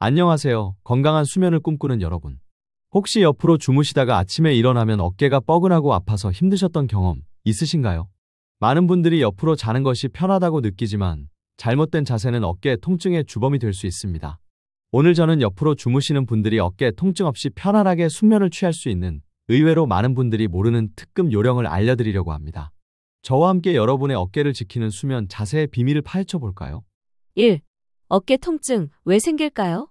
안녕하세요. 건강한 수면을 꿈꾸는 여러분. 혹시 옆으로 주무시다가 아침에 일어나면 어깨가 뻐근하고 아파서 힘드셨던 경험 있으신가요? 많은 분들이 옆으로 자는 것이 편하다고 느끼지만 잘못된 자세는 어깨 통증의 주범이 될 수 있습니다. 오늘 저는 옆으로 주무시는 분들이 어깨 통증 없이 편안하게 숙면을 취할 수 있는 의외로 많은 분들이 모르는 특급 요령을 알려드리려고 합니다. 저와 함께 여러분의 어깨를 지키는 수면 자세의 비밀을 파헤쳐 볼까요? 1. 어깨 통증 왜 생길까요?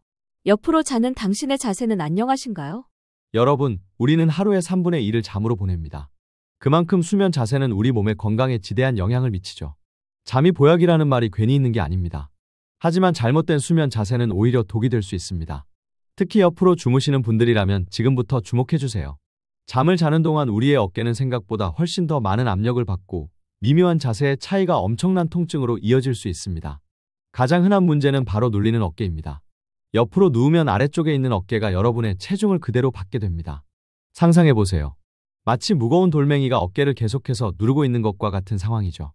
옆으로 자는 당신의 자세는 안녕하신가요? 여러분, 우리는 하루의 3분의 1을 잠으로 보냅니다. 그만큼 수면 자세는 우리 몸의 건강에 지대한 영향을 미치죠. 잠이 보약이라는 말이 괜히 있는 게 아닙니다. 하지만 잘못된 수면 자세는 오히려 독이 될 수 있습니다. 특히 옆으로 주무시는 분들이라면 지금부터 주목해주세요. 잠을 자는 동안 우리의 어깨는 생각보다 훨씬 더 많은 압력을 받고 미묘한 자세의 차이가 엄청난 통증으로 이어질 수 있습니다. 가장 흔한 문제는 바로 눌리는 어깨입니다. 옆으로 누우면 아래쪽에 있는 어깨가 여러분의 체중을 그대로 받게 됩니다. 상상해보세요. 마치 무거운 돌멩이가 어깨를 계속해서 누르고 있는 것과 같은 상황이죠.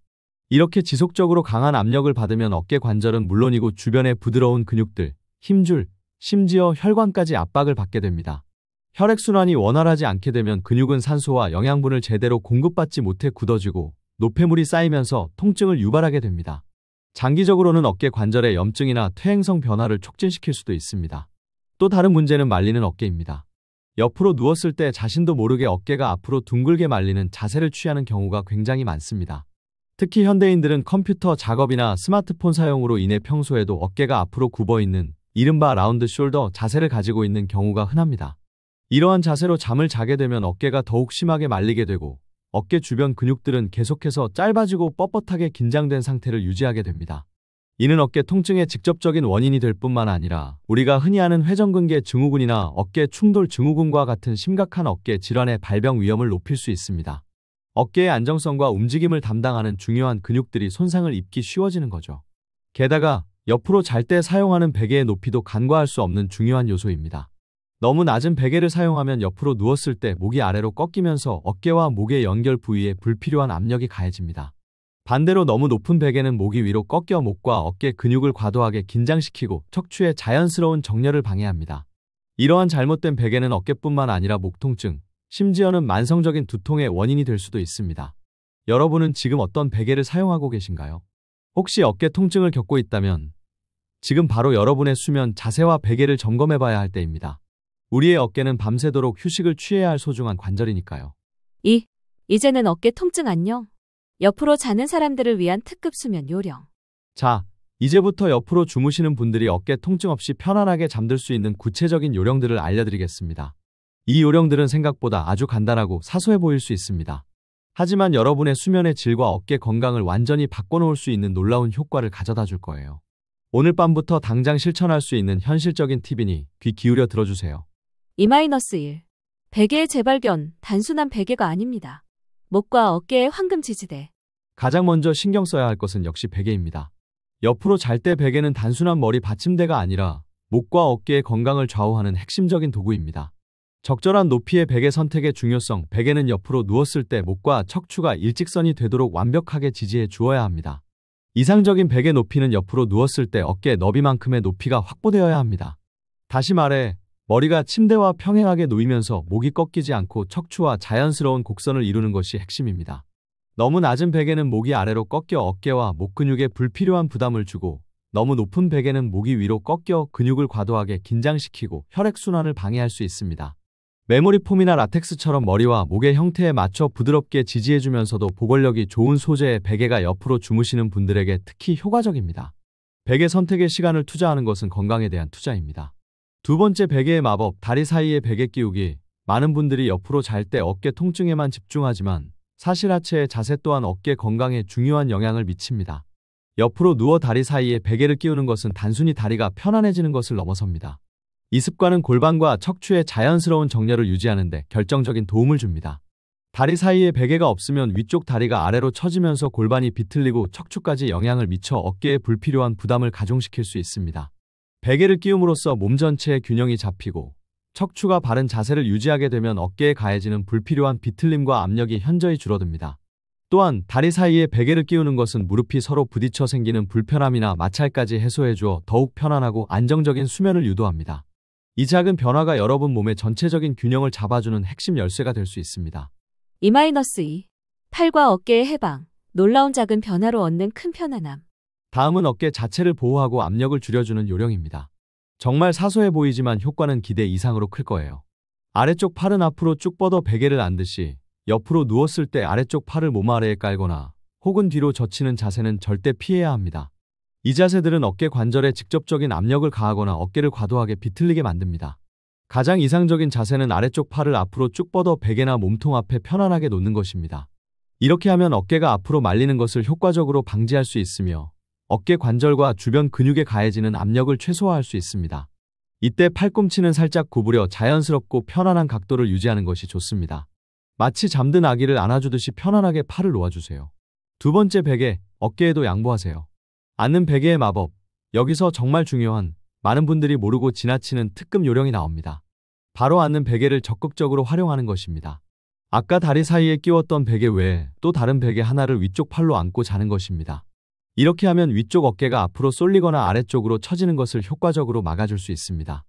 이렇게 지속적으로 강한 압력을 받으면 어깨 관절은 물론이고 주변의 부드러운 근육들, 힘줄, 심지어 혈관까지 압박을 받게 됩니다. 혈액순환이 원활하지 않게 되면 근육은 산소와 영양분을 제대로 공급받지 못해 굳어지고 노폐물이 쌓이면서 통증을 유발하게 됩니다. 장기적으로는 어깨 관절의 염증이나 퇴행성 변화를 촉진시킬 수도 있습니다. 또 다른 문제는 말리는 어깨입니다. 옆으로 누웠을 때 자신도 모르게 어깨가 앞으로 둥글게 말리는 자세를 취하는 경우가 굉장히 많습니다. 특히 현대인들은 컴퓨터 작업이나 스마트폰 사용으로 인해 평소에도 어깨가 앞으로 굽어있는 이른바 라운드 숄더 자세를 가지고 있는 경우가 흔합니다. 이러한 자세로 잠을 자게 되면 어깨가 더욱 심하게 말리게 되고 어깨 주변 근육들은 계속해서 짧아지고 뻣뻣하게 긴장된 상태를 유지하게 됩니다. 이는 어깨 통증의 직접적인 원인이 될 뿐만 아니라 우리가 흔히 아는 회전근개 증후군이나 어깨 충돌 증후군과 같은 심각한 어깨 질환의 발병 위험을 높일 수 있습니다. 어깨의 안정성과 움직임을 담당하는 중요한 근육들이 손상을 입기 쉬워지는 거죠. 게다가 옆으로 잘 때 사용하는 베개의 높이도 간과할 수 없는 중요한 요소입니다. 너무 낮은 베개를 사용하면 옆으로 누웠을 때 목이 아래로 꺾이면서 어깨와 목의 연결 부위에 불필요한 압력이 가해집니다. 반대로 너무 높은 베개는 목이 위로 꺾여 목과 어깨 근육을 과도하게 긴장시키고 척추의 자연스러운 정렬을 방해합니다. 이러한 잘못된 베개는 어깨뿐만 아니라 목 통증, 심지어는 만성적인 두통의 원인이 될 수도 있습니다. 여러분은 지금 어떤 베개를 사용하고 계신가요? 혹시 어깨 통증을 겪고 있다면 지금 바로 여러분의 수면 자세와 베개를 점검해봐야 할 때입니다. 우리의 어깨는 밤새도록 휴식을 취해야 할 소중한 관절이니까요. 2. 이제는 어깨 통증 안녕. 옆으로 자는 사람들을 위한 특급 수면 요령. 자, 이제부터 옆으로 주무시는 분들이 어깨 통증 없이 편안하게 잠들 수 있는 구체적인 요령들을 알려드리겠습니다. 이 요령들은 생각보다 아주 간단하고 사소해 보일 수 있습니다. 하지만 여러분의 수면의 질과 어깨 건강을 완전히 바꿔놓을 수 있는 놀라운 효과를 가져다 줄 거예요. 오늘 밤부터 당장 실천할 수 있는 현실적인 팁이니 귀 기울여 들어주세요. 2-1. 베개의 재발견, 단순한 베개가 아닙니다. 목과 어깨의 황금 지지대. 가장 먼저 신경 써야 할 것은 역시 베개입니다. 옆으로 잘 때 베개는 단순한 머리 받침대가 아니라 목과 어깨의 건강을 좌우하는 핵심적인 도구입니다. 적절한 높이의 베개 선택의 중요성. 베개는 옆으로 누웠을 때 목과 척추가 일직선이 되도록 완벽하게 지지해 주어야 합니다. 이상적인 베개 높이는 옆으로 누웠을 때 어깨 너비만큼의 높이가 확보되어야 합니다. 다시 말해 머리가 침대와 평행하게 놓이면서 목이 꺾이지 않고 척추와 자연스러운 곡선을 이루는 것이 핵심입니다. 너무 낮은 베개는 목이 아래로 꺾여 어깨와 목 근육에 불필요한 부담을 주고 너무 높은 베개는 목이 위로 꺾여 근육을 과도하게 긴장시키고 혈액순환을 방해할 수 있습니다. 메모리 폼이나 라텍스처럼 머리와 목의 형태에 맞춰 부드럽게 지지해주면서도 보건력이 좋은 소재의 베개가 옆으로 주무시는 분들에게 특히 효과적입니다. 베개 선택에 시간을 투자하는 것은 건강에 대한 투자입니다. 두 번째, 베개의 마법, 다리 사이에 베개 끼우기. 많은 분들이 옆으로 잘 때 어깨 통증에만 집중하지만 사실 하체의 자세 또한 어깨 건강에 중요한 영향을 미칩니다. 옆으로 누워 다리 사이에 베개를 끼우는 것은 단순히 다리가 편안해지는 것을 넘어섭니다. 이 습관은 골반과 척추의 자연스러운 정렬을 유지하는 데 결정적인 도움을 줍니다. 다리 사이에 베개가 없으면 위쪽 다리가 아래로 처지면서 골반이 비틀리고 척추까지 영향을 미쳐 어깨에 불필요한 부담을 가중시킬 수 있습니다. 베개를 끼움으로써 몸 전체의 균형이 잡히고 척추가 바른 자세를 유지하게 되면 어깨에 가해지는 불필요한 비틀림과 압력이 현저히 줄어듭니다. 또한 다리 사이에 베개를 끼우는 것은 무릎이 서로 부딪혀 생기는 불편함이나 마찰까지 해소해주어 더욱 편안하고 안정적인 수면을 유도합니다. 이 작은 변화가 여러분 몸의 전체적인 균형을 잡아주는 핵심 열쇠가 될 수 있습니다. 2-2. 팔과 어깨의 해방. 놀라운 작은 변화로 얻는 큰 편안함. 다음은 어깨 자체를 보호하고 압력을 줄여주는 요령입니다. 정말 사소해 보이지만 효과는 기대 이상으로 클 거예요. 아래쪽 팔은 앞으로 쭉 뻗어 베개를 안듯이 옆으로 누웠을 때 아래쪽 팔을 몸 아래에 깔거나 혹은 뒤로 젖히는 자세는 절대 피해야 합니다. 이 자세들은 어깨 관절에 직접적인 압력을 가하거나 어깨를 과도하게 비틀리게 만듭니다. 가장 이상적인 자세는 아래쪽 팔을 앞으로 쭉 뻗어 베개나 몸통 앞에 편안하게 놓는 것입니다. 이렇게 하면 어깨가 앞으로 말리는 것을 효과적으로 방지할 수 있으며 어깨 관절과 주변 근육에 가해지는 압력을 최소화할 수 있습니다. 이때 팔꿈치는 살짝 구부려 자연스럽고 편안한 각도를 유지하는 것이 좋습니다. 마치 잠든 아기를 안아주듯이 편안하게 팔을 놓아주세요. 두 번째 베개, 어깨에도 양보하세요. 앉는 베개의 마법. 여기서 정말 중요한, 많은 분들이 모르고 지나치는 특급 요령이 나옵니다. 바로 앉는 베개를 적극적으로 활용하는 것입니다. 아까 다리 사이에 끼웠던 베개 외에 또 다른 베개 하나를 위쪽 팔로 안고 자는 것입니다. 이렇게 하면 위쪽 어깨가 앞으로 쏠리거나 아래쪽으로 처지는 것을 효과적으로 막아줄 수 있습니다.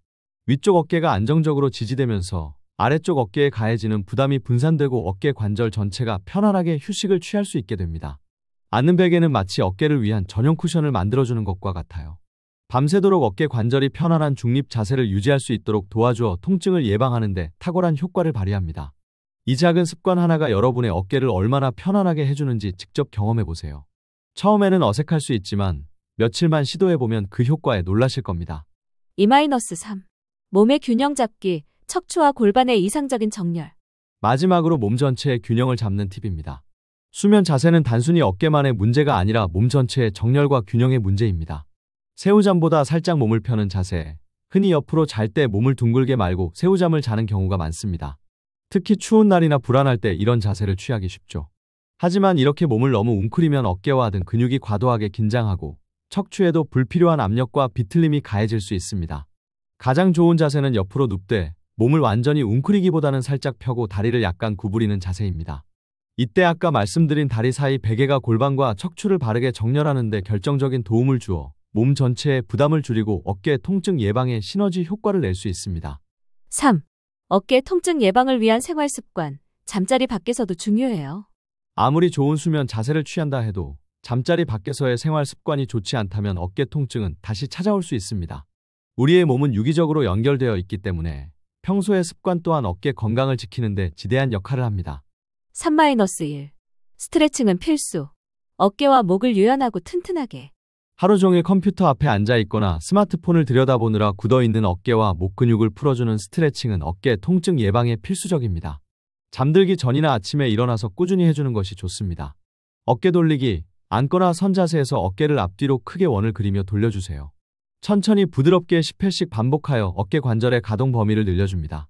위쪽 어깨가 안정적으로 지지되면서 아래쪽 어깨에 가해지는 부담이 분산되고 어깨 관절 전체가 편안하게 휴식을 취할 수 있게 됩니다. 앉는 베개는 마치 어깨를 위한 전용 쿠션을 만들어주는 것과 같아요. 밤새도록 어깨 관절이 편안한 중립 자세를 유지할 수 있도록 도와주어 통증을 예방하는 데 탁월한 효과를 발휘합니다. 이 작은 습관 하나가 여러분의 어깨를 얼마나 편안하게 해주는지 직접 경험해보세요. 처음에는 어색할 수 있지만 며칠만 시도해보면 그 효과에 놀라실 겁니다. 2-3. 몸의 균형 잡기. 척추와 골반의 이상적인 정렬. 마지막으로 몸 전체의 균형을 잡는 팁입니다. 수면 자세는 단순히 어깨만의 문제가 아니라 몸 전체의 정렬과 균형의 문제입니다. 새우잠보다 살짝 몸을 펴는 자세. 흔히 옆으로 잘 때 몸을 둥글게 말고 새우잠을 자는 경우가 많습니다. 특히 추운 날이나 불안할 때 이런 자세를 취하기 쉽죠. 하지만 이렇게 몸을 너무 웅크리면 어깨와 등 근육이 과도하게 긴장하고 척추에도 불필요한 압력과 비틀림이 가해질 수 있습니다. 가장 좋은 자세는 옆으로 눕되 몸을 완전히 웅크리기보다는 살짝 펴고 다리를 약간 구부리는 자세입니다. 이때 아까 말씀드린 다리 사이 베개가 골반과 척추를 바르게 정렬하는 데 결정적인 도움을 주어 몸 전체의 부담을 줄이고 어깨 통증 예방에 시너지 효과를 낼 수 있습니다. 3. 어깨 통증 예방을 위한 생활 습관. 잠자리 밖에서도 중요해요. 아무리 좋은 수면 자세를 취한다 해도 잠자리 밖에서의 생활 습관이 좋지 않다면 어깨 통증은 다시 찾아올 수 있습니다. 우리의 몸은 유기적으로 연결되어 있기 때문에 평소의 습관 또한 어깨 건강을 지키는 데 지대한 역할을 합니다. 3-1. 스트레칭은 필수. 어깨와 목을 유연하고 튼튼하게. 하루 종일 컴퓨터 앞에 앉아 있거나 스마트폰을 들여다보느라 굳어있는 어깨와 목 근육을 풀어주는 스트레칭은 어깨 통증 예방에 필수적입니다. 잠들기 전이나 아침에 일어나서 꾸준히 해주는 것이 좋습니다. 어깨 돌리기. 앉거나 선 자세에서 어깨를 앞뒤로 크게 원을 그리며 돌려주세요. 천천히 부드럽게 10회씩 반복하여 어깨 관절의 가동 범위를 늘려줍니다.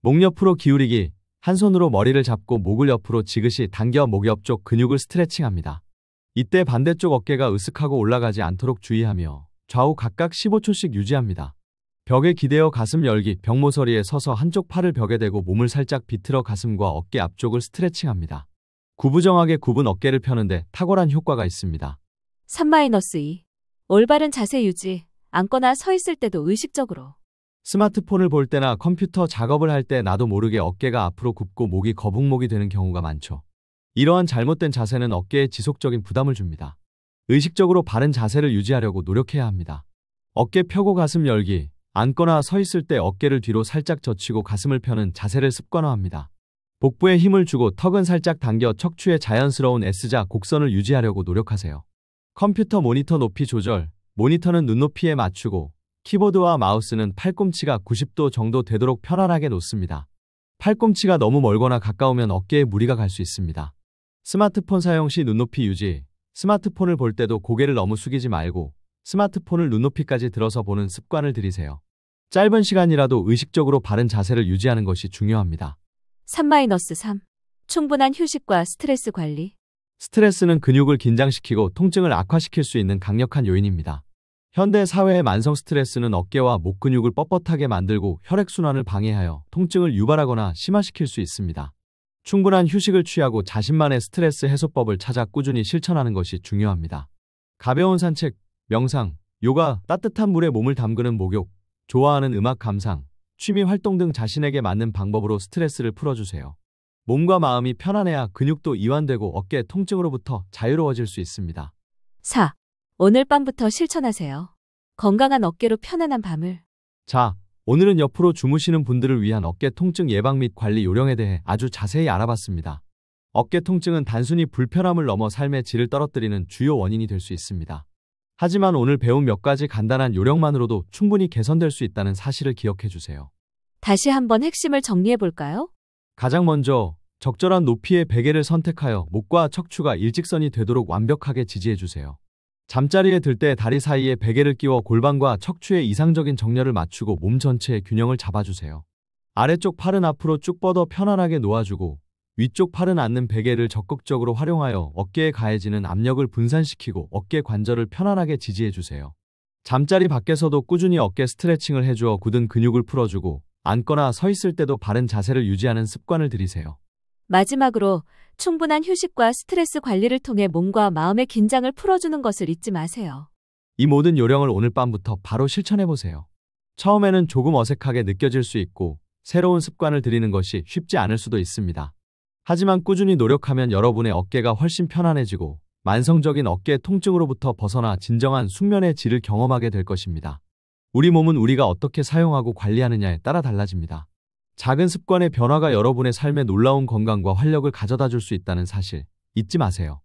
목 옆으로 기울이기. 한 손으로 머리를 잡고 목을 옆으로 지그시 당겨 목 옆쪽 근육을 스트레칭합니다. 이때 반대쪽 어깨가 으쓱하고 올라가지 않도록 주의하며 좌우 각각 15초씩 유지합니다. 벽에 기대어 가슴 열기. 벽모서리에 서서 한쪽 팔을 벽에 대고 몸을 살짝 비틀어 가슴과 어깨 앞쪽을 스트레칭합니다. 구부정하게 굽은 어깨를 펴는데 탁월한 효과가 있습니다. 3-2. 올바른 자세 유지. 앉거나 서 있을 때도 의식적으로. 스마트폰을 볼 때나 컴퓨터 작업을 할 때 나도 모르게 어깨가 앞으로 굽고 목이 거북목이 되는 경우가 많죠. 이러한 잘못된 자세는 어깨에 지속적인 부담을 줍니다. 의식적으로 바른 자세를 유지하려고 노력해야 합니다. 어깨 펴고 가슴 열기. 앉거나 서 있을 때 어깨를 뒤로 살짝 젖히고 가슴을 펴는 자세를 습관화합니다. 복부에 힘을 주고 턱은 살짝 당겨 척추의 자연스러운 S자 곡선을 유지하려고 노력하세요. 컴퓨터 모니터 높이 조절. 모니터는 눈높이에 맞추고 키보드와 마우스는 팔꿈치가 90도 정도 되도록 편안하게 놓습니다. 팔꿈치가 너무 멀거나 가까우면 어깨에 무리가 갈 수 있습니다. 스마트폰 사용 시 눈높이 유지. 스마트폰을 볼 때도 고개를 너무 숙이지 말고 스마트폰을 눈높이까지 들어서 보는 습관을 들이세요. 짧은 시간이라도 의식적으로 바른 자세를 유지하는 것이 중요합니다. 3-3. 충분한 휴식과 스트레스 관리. 스트레스는 근육을 긴장시키고 통증을 악화시킬 수 있는 강력한 요인입니다. 현대 사회의 만성 스트레스는 어깨와 목 근육을 뻣뻣하게 만들고 혈액순환을 방해하여 통증을 유발하거나 심화시킬 수 있습니다. 충분한 휴식을 취하고 자신만의 스트레스 해소법을 찾아 꾸준히 실천하는 것이 중요합니다. 가벼운 산책, 명상, 요가, 따뜻한 물에 몸을 담그는 목욕, 좋아하는 음악 감상, 취미 활동 등 자신에게 맞는 방법으로 스트레스를 풀어주세요. 몸과 마음이 편안해야 근육도 이완되고 어깨 통증으로부터 자유로워질 수 있습니다. 4. 오늘 밤부터 실천하세요. 건강한 어깨로 편안한 밤을. 자, 오늘은 옆으로 주무시는 분들을 위한 어깨 통증 예방 및 관리 요령에 대해 아주 자세히 알아봤습니다. 어깨 통증은 단순히 불편함을 넘어 삶의 질을 떨어뜨리는 주요 원인이 될 수 있습니다. 하지만 오늘 배운 몇 가지 간단한 요령만으로도 충분히 개선될 수 있다는 사실을 기억해 주세요. 다시 한번 핵심을 정리해 볼까요? 가장 먼저 적절한 높이의 베개를 선택하여 목과 척추가 일직선이 되도록 완벽하게 지지해 주세요. 잠자리에 들 때 다리 사이에 베개를 끼워 골반과 척추의 이상적인 정렬을 맞추고 몸 전체의 균형을 잡아주세요. 아래쪽 팔은 앞으로 쭉 뻗어 편안하게 놓아주고 위쪽 팔은 앉는 베개를 적극적으로 활용하여 어깨에 가해지는 압력을 분산시키고 어깨 관절을 편안하게 지지해주세요. 잠자리 밖에서도 꾸준히 어깨 스트레칭을 해주어 굳은 근육을 풀어주고 앉거나 서 있을 때도 바른 자세를 유지하는 습관을 들이세요. 마지막으로 충분한 휴식과 스트레스 관리를 통해 몸과 마음의 긴장을 풀어주는 것을 잊지 마세요. 이 모든 요령을 오늘 밤부터 바로 실천해보세요. 처음에는 조금 어색하게 느껴질 수 있고 새로운 습관을 들이는 것이 쉽지 않을 수도 있습니다. 하지만 꾸준히 노력하면 여러분의 어깨가 훨씬 편안해지고 만성적인 어깨 통증으로부터 벗어나 진정한 숙면의 질을 경험하게 될 것입니다. 우리 몸은 우리가 어떻게 사용하고 관리하느냐에 따라 달라집니다. 작은 습관의 변화가 여러분의 삶에 놀라운 건강과 활력을 가져다 줄 수 있다는 사실 잊지 마세요.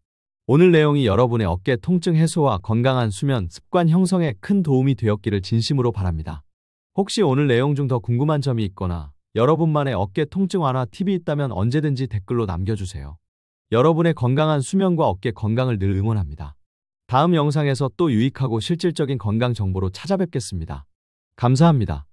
오늘 내용이 여러분의 어깨 통증 해소와 건강한 수면 습관 형성에 큰 도움이 되었기를 진심으로 바랍니다. 혹시 오늘 내용 중 더 궁금한 점이 있거나 여러분만의 어깨 통증 완화 팁이 있다면 언제든지 댓글로 남겨주세요. 여러분의 건강한 수면과 어깨 건강을 늘 응원합니다. 다음 영상에서 또 유익하고 실질적인 건강 정보로 찾아뵙겠습니다. 감사합니다.